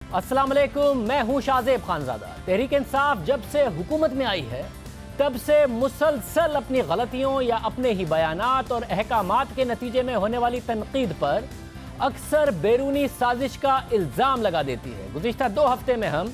अस्सलाम वालेकुम, मैं हूं शाहजेब खानजादा। तहरीक इंसाफ जब से हुकूमत में आई है तब से मुसलसल अपनी गलतियों या अपने ही बयानात और अहकामात के नतीजे में होने वाली तनकीद पर अक्सर बैरूनी साजिश का इल्ज़ाम लगा देती है। गुज़िश्ता 2 हफ्ते में हम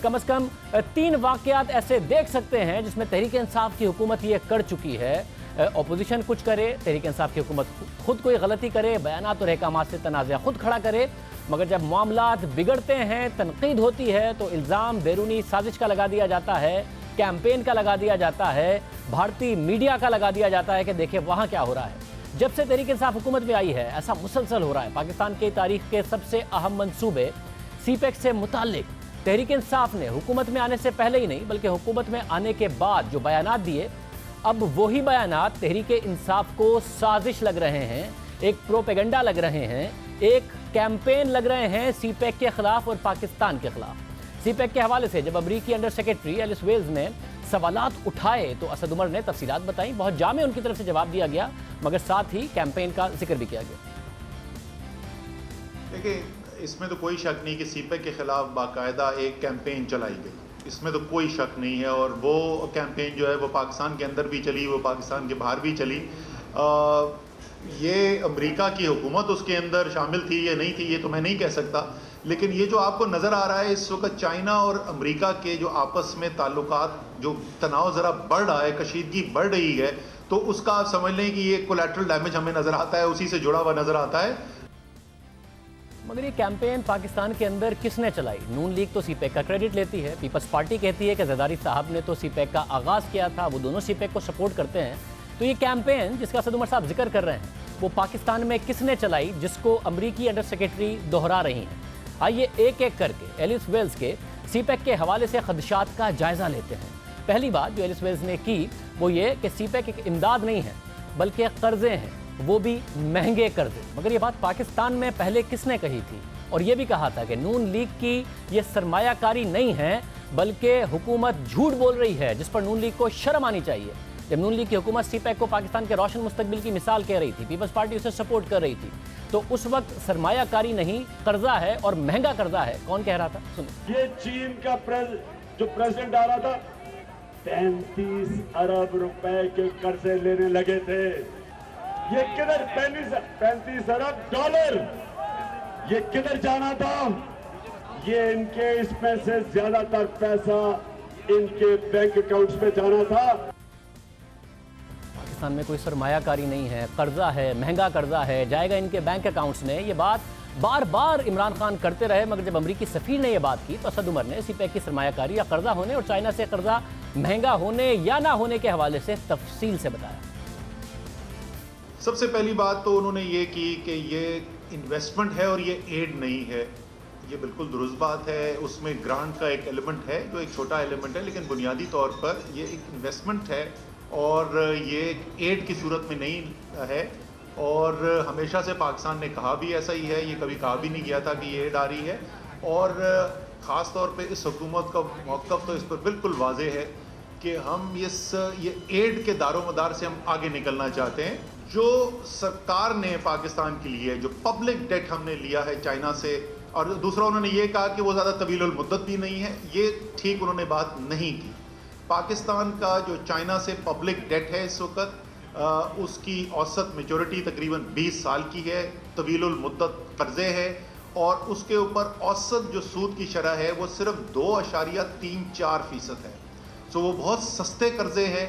कम से कम 3 वाक़यात ऐसे देख सकते हैं जिसमें तहरीक इंसाफ की हुकूमत ये कर चुकी है। अपोजिशन कुछ करे, तहरीक इंसाफ की हुकूमत खुद कोई गलती करे, बयानात और अहकामात से तनाज़ा खुद खड़ा करे, मगर जब मामलात बिगड़ते हैं, तनकीद होती है तो इल्ज़ाम बैरूनी साजिश का लगा दिया जाता है, कैंपेन का लगा दिया जाता है, भारतीय मीडिया का लगा दिया जाता है कि देखिए वहाँ क्या हो रहा है। जब से तहरीक इंसाफ हुकूमत में आई है ऐसा मुसलसल हो रहा है। पाकिस्तान की तारीख के सबसे अहम मंसूबे सीपेक से मुताल्लिक तहरीक इंसाफ ने हुकूमत में आने से पहले ही नहीं बल्कि हुकूमत में आने के बाद जो बयानात दिए, अब वही बयानात तहरीक इंसाफ को साजिश लग रहे हैं, एक प्रोपेगेंडा लग रहे हैं, एक कैंपेन लग रहे हैं सीपेक के खिलाफ और पाकिस्तान के खिलाफ। सीपेक के हवाले से जब अमरीकी अंडर सेक्रेटरी एलिस वेल्स ने सवालात उठाए तो असद उमर ने तफसीलात बताई, बहुत जामे उनकी तरफ से जवाब दिया गया, मगर साथ ही कैंपेन का जिक्र भी किया गया। देखिए, इसमें तो कोई शक नहीं कि सीपेक के खिलाफ बाकायदा एक कैंपेन चलाई गई, इसमें तो कोई शक नहीं है। और वो कैंपेन जो है वो पाकिस्तान के अंदर भी चली, वो पाकिस्तान के बाहर भी चली। ये अमेरिका की हुकूमत उसके अंदर शामिल थी या नहीं थी ये तो मैं नहीं कह सकता, लेकिन ये जो आपको नज़र आ रहा है इस वक्त चाइना और अमेरिका के जो आपस में ताल्लुकात, जो तनाव ज़रा बढ़ रहा है, कशीदगी बढ़ रही है, तो उसका आप समझ लें कि ये कोलैटरल डैमेज हमें नज़र आता है, उसी से जुड़ा हुआ नज़र आता है। मगर ये कैंपेन पाकिस्तान के अंदर किसने चलाई? नून लीग तो सीपेक का क्रेडिट लेती है, पीपल्स पार्टी कहती है कि जरदारी साहब ने तो सीपेक का आगाज़ किया था, वो दोनों सीपेक को सपोर्ट करते हैं। तो ये कैंपेन जिसका असद उमर साहब जिक्र कर रहे हैं वो पाकिस्तान में किसने चलाई, जिसको अमरीकी अंडर सेक्रेटरी दोहरा रही हैं? आइए एक एक करके एलिस वेल्स के सीपेक के हवाले से खदशात का जायज़ा लेते हैं। पहली बात जो एलिस वेल्स ने की वो ये कि सीपेक एक इमदाद नहीं है बल्कि कर्जे हैं, वो भी महंगे कर्जे। मगर ये बात पाकिस्तान में पहले किसने कही थी? और ये भी कहा था कि नून लीग की ये सरमायाकारी नहीं है बल्कि हुकूमत झूठ बोल रही है, जिस पर नून लीग को शर्म आनी चाहिए। जब नून लीग की हुकूमत सीपेक को पाकिस्तान के रोशन मुस्तकबिल की मिसाल कह रही थी, पीपल्स पार्टी उसे सपोर्ट कर रही थी, तो उस वक्त सरमायाकारी नहीं कर्जा है और महंगा कर्जा है। कौन कह रहा था? सुनिए। ये चीन का जो प्रेसिडेंट आ रहा था 35 अरब रुपए के कर्जे लेने लगे थे। ये किधर 35 अरब डॉलर ये किधर जाना था? ये इनके इसमें से ज्यादातर पैसा इनके बैंक अकाउंट्स में जाना था। पाकिस्तान में कोई सरमायाकारी नहीं है, कर्जा है, महंगा कर्जा है, जाएगा इनके बैंक अकाउंट्स में। ये बात बार बार इमरान खान करते रहे, मगर जब अमरीकी सफीर ने यह बात की तो असद उमर ने सीपेक की सरमायाकारी या कर्जा होने और चाइना से कर्जा महंगा होने या ना होने के हवाले से तफसील से बताया। सबसे पहली बात तो उन्होंने ये की कि ये इन्वेस्टमेंट है और ये एड नहीं है। ये बिल्कुल दुरुस्त बात है, उसमें ग्रांट का एक एलिमेंट है जो एक छोटा एलिमेंट है, लेकिन बुनियादी तौर पर ये एक इन्वेस्टमेंट है और ये एड की सूरत में नहीं है। और हमेशा से पाकिस्तान ने कहा भी ऐसा ही है, ये कभी कहा भी नहीं गया था कि ये एड आ रही है। और ख़ास तौर पे इस हुकूमत का मौक़िफ़ तो इस पर बिल्कुल वाज़ेह है कि हम ये एड के दारोमदार से हम आगे निकलना चाहते हैं। जो सरकार ने पाकिस्तान के लिए जो पब्लिक डेट हमने लिया है चाइना से, और दूसरा उन्होंने ये कहा कि वो ज़्यादा तवील मुद्दत भी नहीं है, ये ठीक उन्होंने बात नहीं की। पाकिस्तान का जो चाइना से पब्लिक डेट है इस वक्त उसकी औसत मेचोरिटी तकरीबन 20 साल की है, तवील मुद्दत कर्ज़े है, और उसके ऊपर औसत जो सूद की शरह है वो सिर्फ 2.34% है। सो वो बहुत सस्ते कर्ज़े हैं।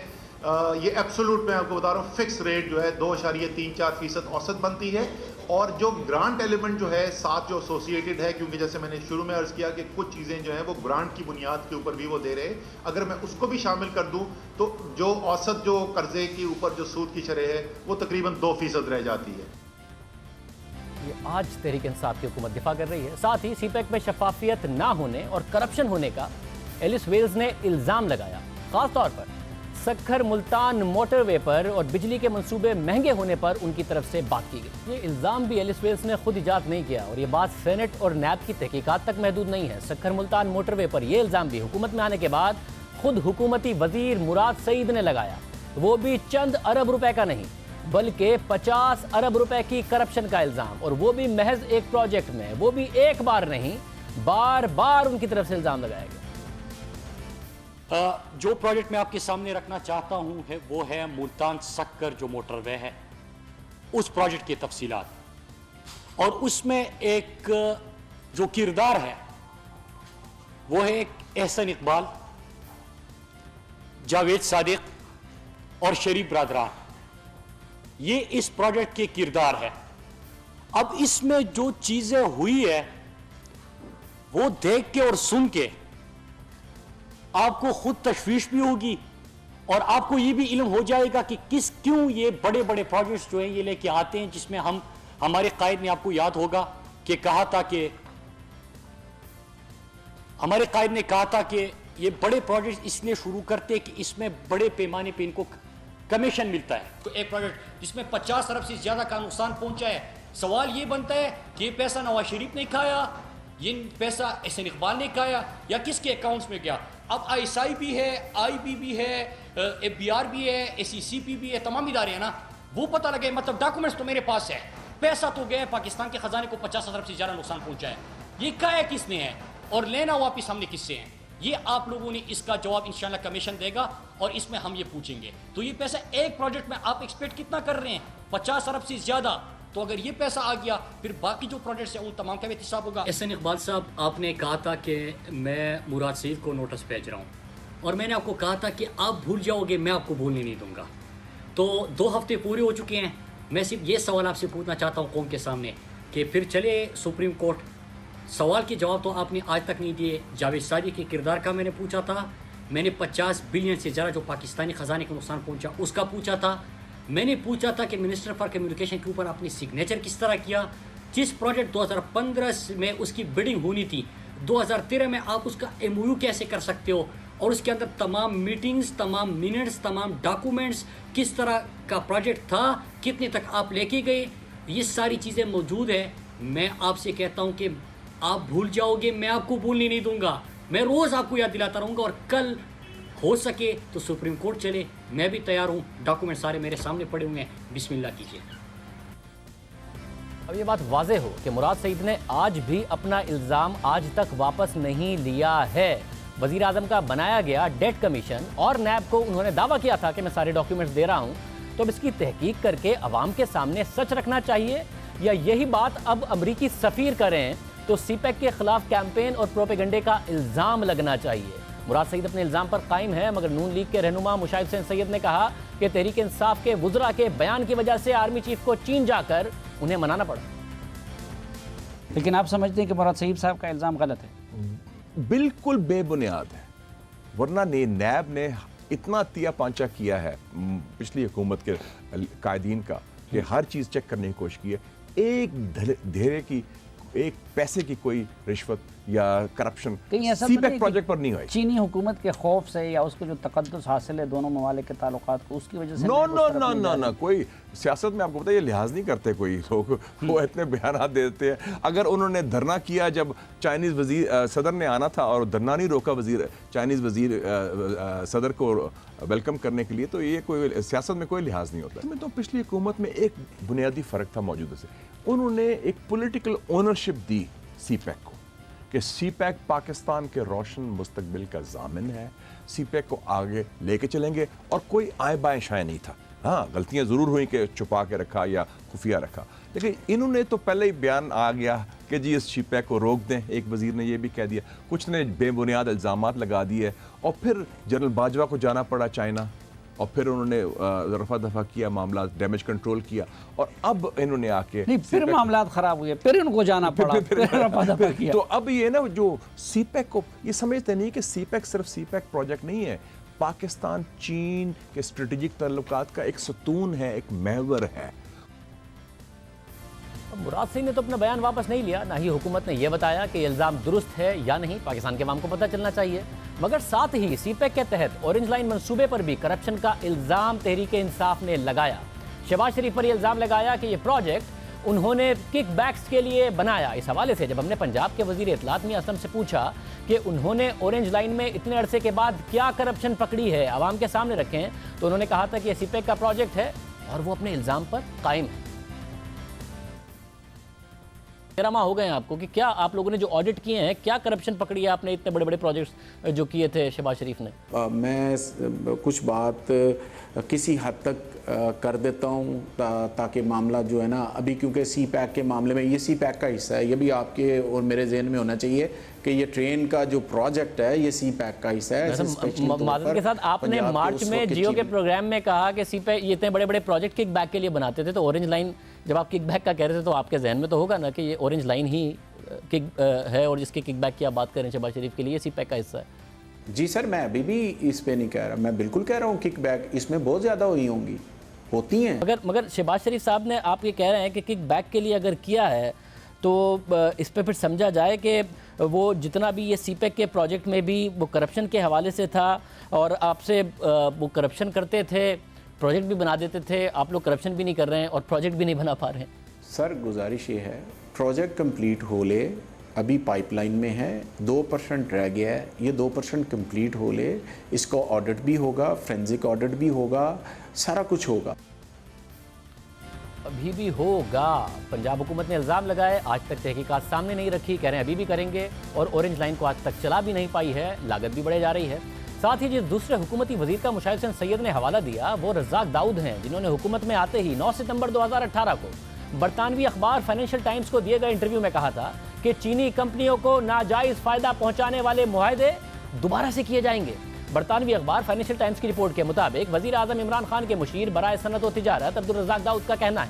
ये एब्सोल्यूट मैं आपको बता रहा हूँ, फिक्स रेट जो है 2.34% औसत बनती है। और जो ग्रांट एलिमेंट जो है साथ जो एसोसिएटेड है, क्योंकि जैसे मैंने शुरू में अर्ज़ किया कि कुछ चीज़ें जो हैं वो ग्रांट की बुनियाद के ऊपर भी वो दे रहे हैं, अगर मैं उसको भी शामिल कर दूं तो जो औसत जो कर्जे के ऊपर जो सूद की शरह है वो तकरीबन 2% रह जाती है। ये आज तहरीक इंसाफ की हुकूमत दिफा कर रही है। साथ ही सीपेक में शफाफियत ना होने और करप्शन होने का एलिस वेल्स ने इल्ज़ाम लगाया। खास तौर पर सक्खर मुल्तान मोटरवे पर और बिजली के मंसूबे महंगे होने पर उनकी तरफ से बात की गई। ये इल्ज़ाम भी एलिस वेल्स ने खुद इजाद नहीं किया और ये बात सेनेट और नैब की तहकीकात तक महदूद नहीं है। सक्खर मुल्तान मोटरवे पर यह इल्ज़ाम भी हुकूमत में आने के बाद खुद हुकूमती वजीर मुराद सईद ने लगाया, वो भी चंद अरब रुपए का नहीं बल्कि 50 अरब रुपए की करप्शन का इल्ज़ाम, और वो भी महज एक प्रोजेक्ट में, वो भी एक बार नहीं बार बार उनकी तरफ से इल्जाम लगाया गया। जो प्रोजेक्ट मैं आपके सामने रखना चाहता हूं है वो है मुल्तान सक्कर जो मोटरवे है, उस प्रोजेक्ट की तफसीलात, और उसमें एक जो किरदार है वो है एक एहसन इकबाल, जावेद सादिक और शरीफ बरादरान। ये इस प्रोजेक्ट के किरदार है। अब इसमें जो चीजें हुई है वो देख के और सुन के आपको खुद तशवीश भी होगी और आपको ये भी इल्म हो जाएगा कि क्यों ये बड़े बड़े प्रोजेक्ट्स जो हैं ये लेके आते हैं, जिसमें हमारे कायद ने, आपको याद होगा कि कहा था कि हमारे कायद ने कहा था कि ये बड़े प्रोजेक्ट इसलिए शुरू करते हैं कि इसमें बड़े पैमाने पे इनको कमीशन मिलता है। तो एक प्रोजेक्ट जिसमें 50 अरब से ज्यादा का नुकसान पहुंचा है, सवाल ये बनता है कि ये पैसा नवाज शरीफ ने खाया, ये पैसा एहसन इकबाल ने खाया, या किसके अकाउंट्स में गया। अब ISI भी है, IB भी है, FBR भी है, SECP भी है, तमाम इदारे हैं ना, वो पता लगे, मतलब डॉक्यूमेंट्स तो मेरे पास है, पैसा तो गया, पाकिस्तान के खजाने को 50 अरब से ज्यादा नुकसान पहुंचा है, ये खाया किसने है और लेना वापिस हमने किससे है। ये आप लोगों ने इसका जवाब इंशाल्लाह कमीशन देगा और इसमें हम ये पूछेंगे। तो ये पैसा एक प्रोजेक्ट में आप एक्सपेक्ट कितना कर रहे हैं, 50 अरब से ज्यादा। तो अगर ये पैसा आ गया फिर बाकी जो प्रोजेक्ट्स हैं उन तमाम का भी हिसाब होगा। एहसन इकबाल साहब, आपने कहा था कि मैं मुराद सईद को नोटिस भेज रहा हूँ और मैंने आपको कहा था कि आप भूल जाओगे, मैं आपको भूलने नहीं दूंगा। तो 2 हफ्ते पूरे हो चुके हैं। मैं सिर्फ ये सवाल आपसे पूछना चाहता हूँ कौम के सामने कि फिर चले सुप्रीम कोर्ट। सवाल के जवाब तो आपने आज तक नहीं दिए। जावेद सादिक के किरदार का मैंने पूछा था, मैंने 50 बिलियन से ज़्यादा जो पाकिस्तानी ख़जाने को नुकसान पहुंचा उसका पूछा था। मैंने पूछा था कि मिनिस्टर फॉर कम्युनिकेशन के ऊपर आपने सिग्नेचर किस तरह किया। जिस प्रोजेक्ट 2015 में उसकी बिडिंग होनी थी, 2013 में आप उसका MOU कैसे कर सकते हो, और उसके अंदर तमाम मीटिंग्स, तमाम मिनट्स, तमाम डॉक्यूमेंट्स, किस तरह का प्रोजेक्ट था, कितने तक आप लेके गए, ये सारी चीज़ें मौजूद है। मैं आपसे कहता हूँ कि आप भूल जाओगे, मैं आपको भूलने नहीं दूंगा। मैं रोज़ आपको याद दिलाता रहूँगा और कल हो सके तो सुप्रीम कोर्ट चले, मैं भी तैयार हूँ। डॉक्यूमेंट सारे मेरे सामने पड़े हुए हैं, बिस्मिल्लाह कीजिए। अब ये बात वाज़ेह हो कि मुराद सईद ने आज भी अपना इल्ज़ाम आज तक वापस नहीं लिया है। वज़ीर आज़म का बनाया गया डेट कमीशन और नैब को उन्होंने दावा किया था कि मैं सारे डॉक्यूमेंट्स दे रहा हूँ, तो अब इसकी तहकीक करके अवाम के सामने सच रखना चाहिए, या यही बात अब अमरीकी सफ़ीर करें तो CPEC के खिलाफ कैंपेन और प्रोपेगंडे का इल्ज़ाम लगना चाहिए। मुराद सईद अपने इल्ज़ाम पर कायम है, मगर नून लीग के रहनुमा मुशाहिद हुसैन सैयद ने कहा कि तहरीक इंसाफ के वुज़रा के बयान की वजह से आर्मी चीफ को चीन जाकर उन्हें मनाना पड़ा। लेकिन आप समझते हैं कि मुराद सईद साहब का इल्ज़ाम गलत है? बिल्कुल बेबुनियाद है, वरना नैब ने इतना तिया पांचा किया है पिछली हुकूमत के कायदीन का कि हर चीज़ चेक करने की कोशिश की है। एक धेरे की, एक पैसे की कोई रिश्वत या करप्शन CPEC प्रोजेक्ट पर नहीं हुई। चीनी हुकूमत के खौफ से या उसको जो तकद्दुस हासिल है दोनों ममालिक के ताल्लुकात को, उसकी वजह से नो, कोई सियासत में आपको पता है ये लिहाज नहीं करते कोई लोग, वो इतने बयान देते हैं। अगर उन्होंने धरना किया जब चाइनीज़ वजीर सदर ने आना था और धरना नहीं रोका चाइनीज़ वजीर सदर को वेलकम करने के लिए, तो ये कोई सियासत में कोई लिहाज नहीं होता। इसमें तो पिछली हुकूमत में एक बुनियादी फ़र्क था मौजूदा से, उन्होंने एक पॉलिटिकल ओनरशिप दी CPEC को कि CPEC पाकिस्तान के रोशन मुस्तकबिल का ज़ामिन है, CPEC को आगे लेके चलेंगे, और कोई आए बाएं शाये नहीं था। हाँ, गलतियां ज़रूर हुई कि छुपा के रखा या खुफिया रखा, लेकिन इन्होंने तो पहले ही बयान आ गया कि जी इस CPEC को रोक दें। एक वज़ीर ने यह भी कह दिया, कुछ ने बेबुनियाद इल्ज़ामात लगा दिए, और फिर जनरल बाजवा को जाना पड़ा चाइना, और फिर उन्होंने रफा दफा किया, मामला डैमेज कंट्रोल किया, और अब इन्होंने आके नहीं, फिर मामला खराब हुए, फिर इनको जाना पड़ा, फिर रफा दफा किया। तो अब ये ना जो CPEC को ये समझते नहीं कि CPEC सिर्फ CPEC प्रोजेक्ट नहीं है, पाकिस्तान चीन के स्ट्रेटेजिक ताल्लुकात का एक सतून है, एक महवर है। मुराद सिंह ने तो अपना बयान वापस नहीं लिया, ना ही हुकूमत ने यह बताया कि इल्ज़ाम दुरुस्त है या नहीं, पाकिस्तान के अवाम को पता चलना चाहिए। मगर साथ ही CPEC के तहत ऑरेंज लाइन मंसूबे पर भी करप्शन का इल्ज़ाम तहरीक इंसाफ ने लगाया। शहबाज शरीफ पर यह इल्ज़ाम लगाया कि यह प्रोजेक्ट उन्होंने किकबैक्स के लिए बनाया। इस हवाले से जब हमने पंजाब के वज़ीर इत्तलात मियां असलम से पूछा कि उन्होंने ऑरेंज लाइन में इतने अरसे के बाद क्या करप्शन पकड़ी है, आवाम के सामने रखें, तो उन्होंने कहा था कि यह CPEC का प्रोजेक्ट है और वो अपने इल्ज़ाम पर कायम है। 13 माह हो गए हैं आपको, कि क्या आप लोगों ने जो ऑडिट किए हैं, क्या करप्शन पकड़ी है आपने इतने बड़े बड़े प्रोजेक्ट्स जो किए थे शहबाज शरीफ ने? मैं कुछ बात किसी हद तक कर देता हूँ ताकि मामला जो है ना, अभी क्योंकि सी पैक के मामले में, ये सी पैक का हिस्सा है, ये भी आपके और मेरे जहन में होना चाहिए कि ये ट्रेन का जो प्रोजेक्ट है ये सी पैक का हिस्सा है। माजरत के साथ, आपने मार्च में जियो के प्रोग्राम में कहा कि सी पैक ये इतने बड़े बड़े प्रोजेक्ट किक बैक के लिए बनाते थे, तो ऑरेंज लाइन जब आप किक बैक का कह रहे थे तो आपके जहन में तो होगा ना कि ये ऑरेंज लाइन ही किक है, और जिसके किक बैक की आप बात करें शहबाज शरीफ के लिए सी पैक का हिस्सा है। जी सर, मैं अभी भी इस पे नहीं कह रहा, मैं बिल्कुल कह रहा हूँ किक बैक इसमें बहुत ज़्यादा हुई होंगी, होती हैं। मगर शहबाज शरीफ साहब ने, आप ये कह रहे हैं कि किक बैक के लिए अगर किया है तो इस पे फिर समझा जाए कि वो जितना भी ये सीपेक के प्रोजेक्ट में भी वो करप्शन के हवाले से था, और आपसे वो करप्शन करते थे, प्रोजेक्ट भी बना देते थे, आप लोग करप्शन भी नहीं कर रहे हैं और प्रोजेक्ट भी नहीं बना पा रहे हैं। सर गुजारिश ये है, प्रोजेक्ट कंप्लीट हो ले, अभी पाइपलाइन में है, 2% रह गया है, ये 2% कंप्लीट हो ले, इसको ऑडिट भी होगा, फोरेंसिक ऑडिट भी होगा, सारा कुछ होगा। अभी भी होगा। पंजाब हुकूमत ने इल्ज़ाम लगाए, आज तक तहकीकात सामने नहीं रखी, कह रहे हैं अभी भी करेंगे, और ऑरेंज लाइन को आज तक चला भी नहीं पाई है, लागत भी बढ़े जा रही है। साथ ही जिस दूसरे हुकूमती वजीर का मुशाहिद हुसैन सैयद ने हवाला दिया वो रज़ाक दाऊद हैं, जिन्होंने हुकूमत में आते ही 9 सितंबर 2018 को बरतानवी अखबार फाइनेंशियल टाइम्स को दिए गए इंटरव्यू में कहा था कि चीनी कंपनियों को नाजायज़ फ़ायदा पहुँचाने वाले मुआहदे दोबारा से किए जाएंगे। बरतानवी अखबार फाइनेंशियल टाइम्स की रिपोर्ट के मुताबिक वज़ीर आज़म इमरान खान के मुशीर बराए सनत व तिजारत अब्दुल रज़ाक दाऊद का कहना है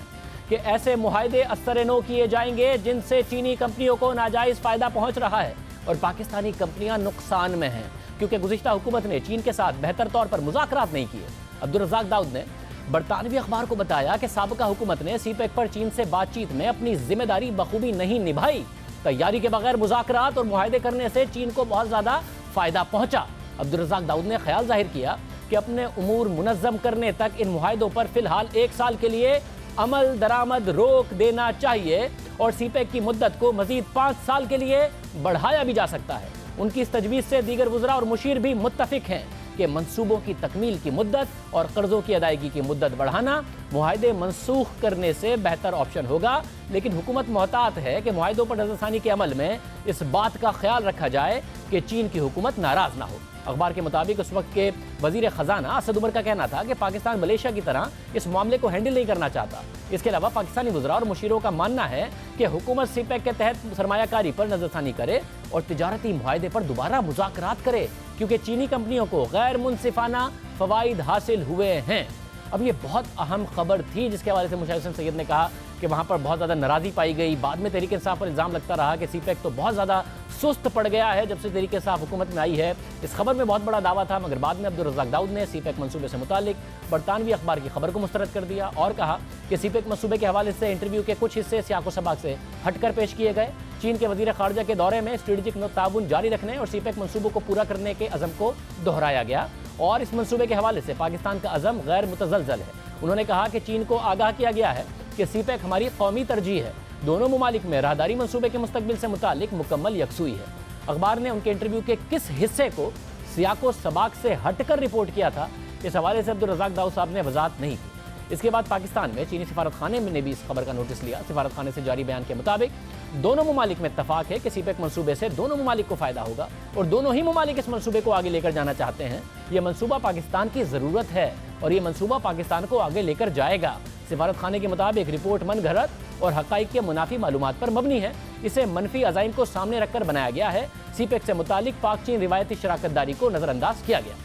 कि ऐसे मुआहदे असर-ए-नो किए जाएंगे जिनसे चीनी कंपनियों को नाजायज़ फ़ायदा पहुँच रहा है और पाकिस्तानी कंपनियाँ नुकसान में हैं, क्योंकि गुज़िश्ता हुकूमत ने चीन के साथ बेहतर तौर पर मुज़ाकरात नहीं किए। अब्दुल रज़ाक दाऊद ने बरतानवी अखबार को बताया कि साबिक़ा हुकूमत ने सीपेक पर चीन से बातचीत में अपनी जिम्मेदारी बखूबी नहीं निभाई, तैयारी के बगैर मुज़ाकरात और मुआहदे करने से चीन को बहुत ज़्यादा फ़ायदा पहुँचा। अब्दुल रज़ाक दाऊद ने ख्याल जाहिर किया कि अपने उमूर मुनज़्ज़म करने तक इन मुआहदों पर फ़िलहाल 1 साल के लिए अमल दरामद रोक देना चाहिए और सीपेक की मुद्दत को मज़ीद 5 साल के लिए बढ़ाया भी जा सकता है। उनकी इस तजवीज़ से दीगर वज़रा और मुशीर भी मुत्तफ़िक हैं कि मंसूबों की तकमील की मुद्दत और कर्ज़ों की अदायगी की मुद्दत बढ़ाना मुआहदे मनसूख करने से बेहतर ऑप्शन होगा, लेकिन हुकूमत मोहतात है कि मुआहदों पर नज़रसानी के अमल में इस बात का ख्याल रखा जाए कि चीन की हुकूमत नाराज़ ना हो। अखबार के मुताबिक उस वक्त के वज़ीर ख़जाना असद उमर का कहना था कि पाकिस्तान मलेशिया की तरह इस मामले को हैंडल नहीं करना चाहता। इसके अलावा पाकिस्तानी वज़रा और मुशीरों का मानना है कि हुकूमत सीपेक के तहत सरमायाकारी पर नज़रसानी करे और तिजारती मुआहदे पर दोबारा मुज़ाकरात करे, क्योंकि चीनी कंपनियों को गैर मुनसिफाना फ़वाइद हासिल हुए हैं। अब ये बहुत अहम खबर थी जिसके हवाले से मुशाहिद हुसैन सैयद ने कहा कि वहाँ पर बहुत ज़्यादा नाराज़गी पाई गई। बाद में तहरीक इंसाफ पर इल्ज़ाम लगता रहा कि सीपेक तो बहुत ज़्यादा सुस्त पड़ गया है जब से तहरीक इंसाफ हुकूमत में आई है। इस खबर में बहुत बड़ा दावा था, मगर बाद में अब्दुल रज़ाक दाऊद ने सीपेक मनसूबे से मुतालिक बरतानवी अखबार की खबर को मुस्तरद कर दिया और कहा कि सीपेक मनसूबे के हवाले से इंटरव्यू के कुछ हिस्से सियाको सबाक से हटकर पेश किए गए। चीन के वज़ीर ख़ारजा के दौरे में स्ट्रेटेजिक ताउन जारी रखने और सीपेक मनसूबों को पूरा करने के अज़म को दोहराया गया और इस मनसूबे के हवाले से पाकिस्तान का अज़म गैर मुतज़लज़ल है। उन्होंने कहा कि चीन को आगाह किया गया है कि सीपेक हमारी कौमी तरजीह है। दोनों ममालिक में राहदारी मनसूबे के मुस्तकबिल से मुतालिक मुकम्मल यकसुई है। अखबार ने उनके इंटरव्यू के किस हिस्से को सियाको सबाक से हटकर रिपोर्ट किया था, इस हवाले से अब्दुल रज़ाक दाऊद साहब ने वजाहत नहीं की। इसके बाद पाकिस्तान में चीनी सिफारत खाने ने भी इस खबर का नोटिस लिया। सिफारत खाने से जारी बयान के मुताबिक दोनों ममालिक में इत्तफाक है कि सीपेक मनसूबे से दोनों ममालिक को फ़ायदा होगा और दोनों ही ममालिक इस मनसूबे को आगे लेकर जाना चाहते हैं। यह मनसूबा पाकिस्तान की ज़रूरत है और ये मनसूबा पाकिस्तान को आगे लेकर जाएगा। सिफारत खाने के मुताबिक रिपोर्ट मन घड़त और हक़ाइक़ के मुनाफी मालूमात पर मबनी है। इसे मनफी अज़ाइम को सामने रखकर बनाया गया है। सीपेक से मुतालिक पाक चीन रिवायती शराकतदारी को नज़रअंदाज किया गया।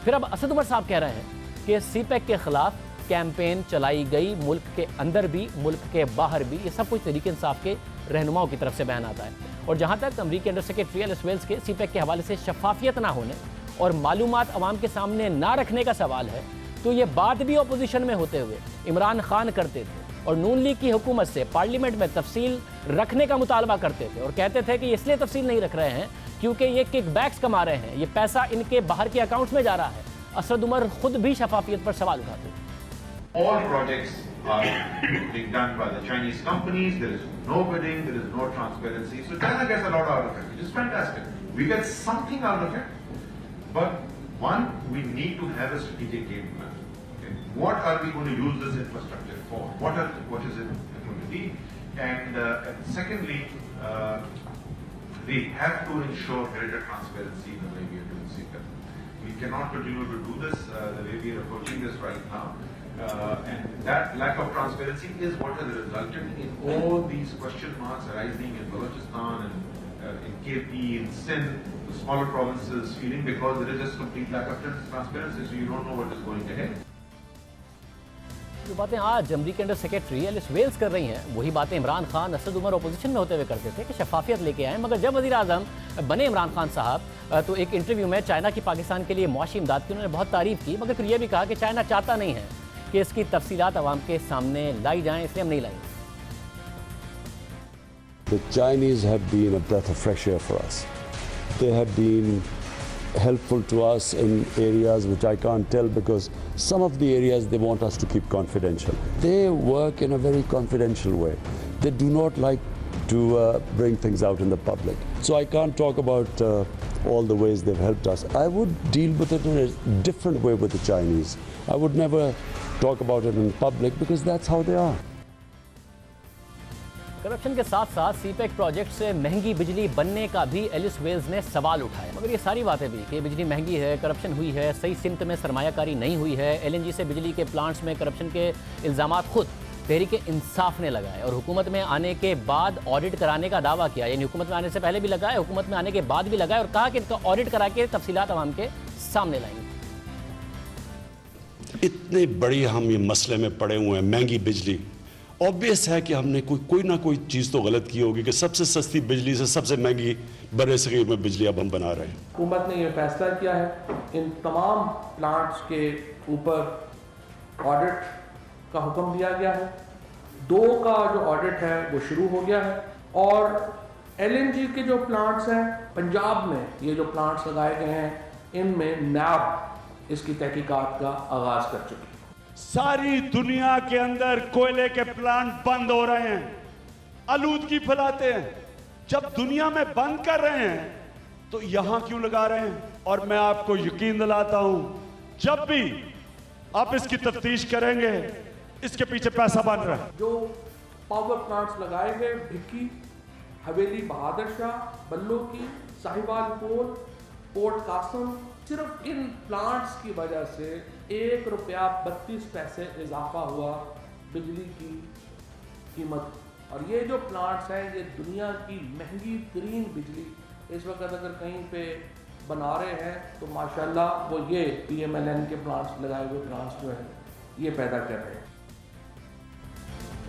फिर अब असद उमर साहब कह रहे हैं कि सीपेक के खिलाफ कैंपेन चलाई गई, मुल्क के अंदर भी मुल्क के बाहर भी। ये सब कुछ तहरीक इंसाफ के रहनुमाओं की तरफ से बयान आता है। और जहाँ तक अमरीकी अंडर सेक्रेटरी एलिस वेल्स के सीपेक के हवाले से शफाफियत ना होने और मालूमात अवाम के सामने ना रखने का सवाल है, तो ये बात भी अपोजिशन में होते हुए इमरान खान करते थे और नून लीग की हुकूमत से पार्लियामेंट में तफसील रखने का मुतालबा करते थे और कहते थे कि इसलिए तफसील नहीं रख रहे हैं क्योंकि ये किक बैक्स कमा रहे हैं, ये पैसा इनके बाहर के अकाउंट्स में जा रहा है। असद उमर खुद भी शफाफियत पर सवाल उठाते थे। All projects are being done by the Chinese companies. There is no bidding, there is no transparency. So China gets a lot out of it, which is fantastic. We get something out of it. But one, we need to have a strategic game plan. Okay? What are we going to use this infrastructure for? What is it going to be? And secondly, they have to ensure greater transparency in the way we are doing CPEC. We cannot continue to do this the way we are approaching this right now. And that lack of transparency is what has resulted in all these question marks arising in Balochistan and in KP, in Sindh, the smaller provinces feeling, because there is just complete lack of transparency, so you don't know what is going ahead. जो बातें आज अमरीकी under secretary Alice Wales कर रही हैं वही बातें Imran Khan Asad Umar opposition में होते हुए करते थे कि शफाफियत लेके आए। मगर जब वज़ीर आज़म बने इमरान खान साहब तो एक इंटरव्यू में चाइना की पाकिस्तान के लिए मुआशी इमदाद की उन्होंने बहुत तारीफ की, मगर फिर यह भी कहा कि चाइना चाहता नहीं है कि इसकी तफसीलात अवाम के सामने लाई जाएँ, इसलिए हम नहीं लाएंगे। The Chinese have been a breath of fresh air for us. They have been helpful to us in areas which I can't tell, because some of the areas they want us to keep confidential. They work in a very confidential way. They do not like to bring things out in the public. So I can't talk about all the ways they've helped us. I would deal with it in a different way with the Chinese. I would never talk about it in public because that's how they are. Corruption के साथ साथ CPEC project से महंगी बिजली बनने का भी Alice Wales ने सवाल उठाया। मगर ये सारी बातें भी कि बिजली महंगी है, करप्शन हुई है, सही सिमत में सरमायाकारी नहीं हुई है, एलएनजी से बिजली के प्लांट्स में करप्शन के इल्ज़ामात खुद तहरीक इंसाफ ने लगाए और हुकूमत में आने के बाद ऑडिट कराने का दावा किया। यानी हुकूमत में आने से पहले भी लगाया, हुकूमत में आने के बाद भी लगाया और कहा कि इनका ऑडिट करा के तफसीलात अवाम के सामने लाएंगे। इतने बड़ी हम ये मसले में पड़े हुए हैं, महंगी बिजली, ऑब्वियस है कि हमने कोई ना कोई चीज़ तो गलत की होगी कि सबसे सस्ती बिजली से सबसे महंगी बरसगीर में बिजली अब हम बना रहे हैं। हुकूमत ने यह फैसला किया है इन तमाम प्लांट्स के ऊपर ऑडिट का हुक्म दिया गया है। 2 का जो ऑडिट है वो शुरू हो गया है और एलएनजी के जो प्लांट्स हैं पंजाब में, ये जो प्लांट्स लगाए गए हैं इनमें नैब इसकी तहकीकात का आगाज़ कर चुकी है। सारी दुनिया के अंदर कोयले के प्लांट बंद हो रहे हैं, आलूदगी फैलाते हैं। जब दुनिया में बंद कर रहे हैं तो यहां क्यों लगा रहे हैं? और मैं आपको यकीन दिलाता हूं, जब भी आप इसकी तफ्तीश करेंगे इसके पीछे पैसा बन रहा है। जो पावर प्लांट्स लगाए गए भिक्की, हवेली बहादुर शाह, बल्लो की, साहिवाल पोल, पोर्ट कासम, सिर्फ इन प्लांट्स की वजह से ₹1.32 इजाफा हुआ बिजली की कीमत। और ये जो प्लांट्स हैं ये दुनिया की महंगी तरीन बिजली इस वक्त अगर कहीं पे बना रहे हैं तो माशाल्लाह वो ये PMLN के प्लांट्स लगाए हुए प्लांट्स जो हैं ये पैदा कर रहे हैं।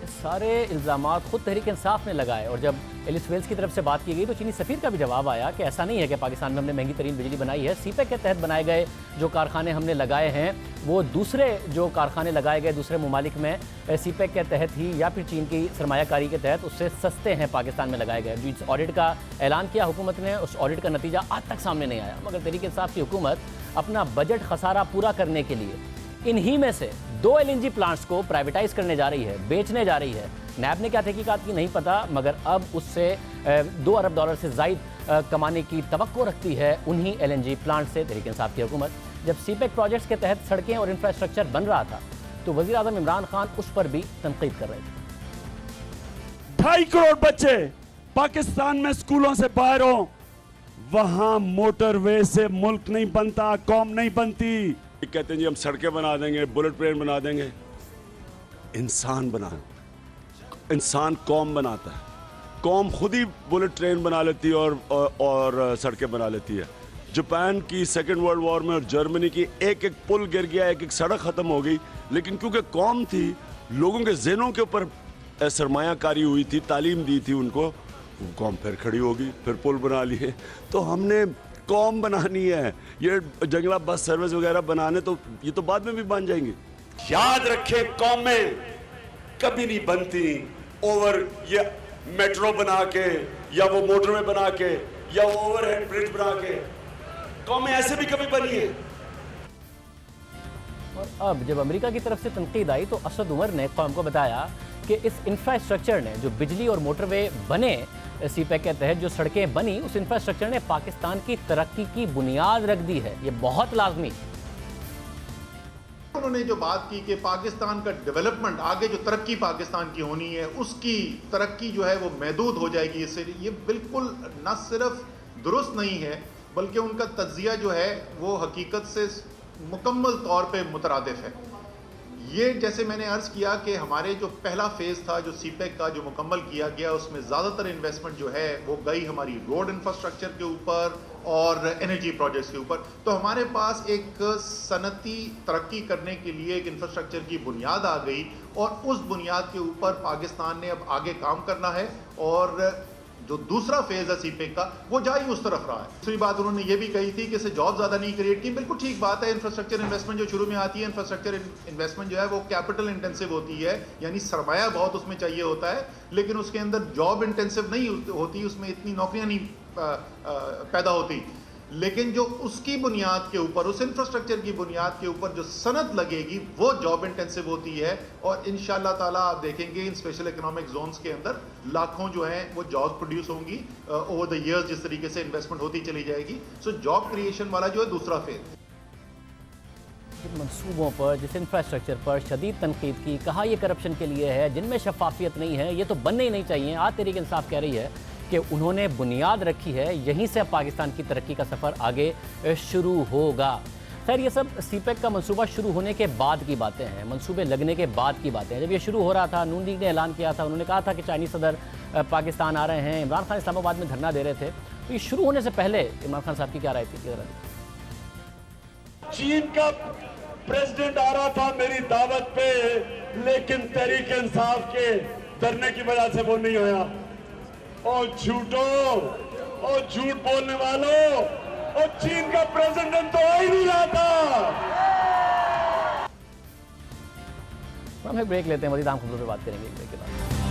सारे इल्ज़ामात खुद तहरीक इंसाफ ने लगाए और जब एलिस वेल्स की तरफ से बात की गई तो चीनी सफ़ीर का भी जवाब आया कि ऐसा नहीं है कि पाकिस्तान में हमने महंगी तरीन बिजली बनाई है। सीपेक के तहत बनाए गए जो कारखाने हमने लगाए हैं वो दूसरे जो कारखाने लगाए गए दूसरे ममालिक में सीपेक के तहत ही या फिर चीन की सरमायाकारी के तहत उससे सस्ते हैं पाकिस्तान में लगाए गए। जिस ऑडिट का ऐलान किया हुकूमत ने, उस ऑडिट का नतीजा आज तक सामने नहीं आया। मगर तहरीक इंसाफ की हुकूमत अपना बजट खसारा पूरा करने के लिए इन्हीं में से 2 एलएनजी प्लांट्स को प्राइवेटाइज करने जा रही है, बेचने जा रही है। नैब ने क्या तहकीकात की नहीं पता, मगर अब उससे $2 अरब से ज़ायद कमाने की तवक्को रखती है उन्हीं एलएनजी प्लांट से तहरीक इंसाफ की हुकूमत। जब सीपेक प्रोजेक्ट्स के तहत सड़कें और इंफ्रास्ट्रक्चर बन रहा था तो वज़ीर आज़म इमरान खान उस पर भी तनकीद कर रहे थे। 2.5 करोड़ बच्चे पाकिस्तान में स्कूलों से बाहर हो, वहां मोटरवे से मुल्क नहीं बनता, कौम नहीं बनती। कहते हैं जी हम सड़कें बना देंगे, बुलेट ट्रेन बना देंगे। इंसान बना, इंसान कौम बनाता है। कौम खुद ही बुलेट ट्रेन बना लेती है और सड़कें बना लेती है। जापान की सेकेंड वर्ल्ड वॉर में और जर्मनी की एक एक पुल गिर गया, एक एक सड़क ख़त्म हो गई, लेकिन क्योंकि कौम थी, लोगों के ज़हनों के ऊपर सरमायाकारी हुई थी, तालीम दी थी उनको, वो कौम फिर खड़ी होगी, फिर पुल बना लिए। तो हमने कौम बनानी है। ये जंगला बस सर्विस वगैरह बनाने तो ये तो बाद में भी बन जाएंगे। याद रखें, कौमें कभी नहीं बनती ओवर ये मेट्रो बना के या वो मोटरवे बना के या वो ओवरहेड ब्रिज बना के। कौमें ऐसे भी कभी बनी है। और अब जब अमेरिका की तरफ से तनकीद आई तो असद उमर ने कौम को बताया कि इस इंफ्रास्ट्रक्चर ने, जो बिजली और मोटरवे बने सीपेक के तहत, जो सड़कें बनी, उस इंफ्रास्ट्रक्चर ने पाकिस्तान की तरक्की की बुनियाद रख दी है। ये बहुत लाजमी। उन्होंने जो बात की कि पाकिस्तान का डेवलपमेंट, आगे जो तरक्की पाकिस्तान की होनी है, उसकी तरक्की जो है वो महदूद हो जाएगी इससे, ये बिल्कुल न सिर्फ दुरुस्त नहीं है बल्कि उनका तज्जिया जो है वो हकीकत से मुकम्मल तौर पे मुतरादिफ है। ये जैसे मैंने अर्ज़ किया कि हमारे जो पहला फेज़ था जो सीपेक का जो मुकम्मल किया गया, उसमें ज़्यादातर इन्वेस्टमेंट जो है वो गई हमारी रोड इंफ्रास्ट्रक्चर के ऊपर और एनर्जी प्रोजेक्ट्स के ऊपर। तो हमारे पास एक सनती तरक्की करने के लिए एक इंफ्रास्ट्रक्चर की बुनियाद आ गई और उस बुनियाद के ऊपर पाकिस्तान ने अब आगे काम करना है और जो दूसरा फेज है सीपेक का वो जा ही उस तरफ रहा है। दूसरी बात उन्होंने ये भी कही थी कि इससे जॉब ज़्यादा नहीं क्रिएट की, बिल्कुल ठीक बात है। इंफ्रास्ट्रक्चर इन्वेस्टमेंट जो शुरू में आती है, इंफ्रास्ट्रक्चर इन्वेस्टमेंट जो है वो कैपिटल इंटेंसिव होती है, यानी सरमाया बहुत उसमें चाहिए होता है, लेकिन उसके अंदर जॉब इंटेंसिव नहीं होती, उसमें इतनी नौकरियाँ नहीं पैदा होती। लेकिन जो उसकी बुनियाद के ऊपर, उस इंफ्रास्ट्रक्चर की बुनियाद के ऊपर जो सनत लगेगी वो जॉब इंटेंसिव होती है और इंशाल्लाह ताला आप देखेंगे इन स्पेशल इकोनॉमिक जोन्स के अंदर लाखों जो हैं वो जॉब प्रोड्यूस होंगी ओवर द ईयर्स, जिस तरीके से इन्वेस्टमेंट होती चली जाएगी। सो जॉब क्रिएशन वाला जो है दूसरा फेज। मंसूबों पर, जिस इंफ्रास्ट्रक्चर पर शदीद तनकीद की, कहा यह करप्शन के लिए है, जिनमें शफाफियत नहीं है, ये तो बनने ही नहीं चाहिए। आज तहरीक इंसाफ कह रही है कि उन्होंने बुनियाद रखी है, यहीं से अब पाकिस्तान की तरक्की का सफ़र आगे शुरू होगा। खैर ये सब सीपेक का मंसूबा शुरू होने के बाद की बातें हैं, मंसूबे लगने के बाद की बातें हैं। जब ये शुरू हो रहा था, नून लीग ने ऐलान किया था, उन्होंने कहा था कि चाइनीज़ सदर पाकिस्तान आ रहे हैं, इमरान खान इस्लामाबाद में धरना दे रहे थे। तो ये शुरू होने से पहले इमरान खान साहब की क्या राय थी? चीन का प्रेसिडेंट आ रहा था मेरी दावत पे, लेकिन तहरीक इंसाफ के धरने की वजह से वो नहीं होया। और झूठो और झूठ बोलने वालों, और चीन का प्रेसिडेंट तो आ ही नहीं रहा था। हम एक ब्रेक लेते हैं, मज़ीद आम खबरों पे बात करेंगे एक ब्रेक के बाद।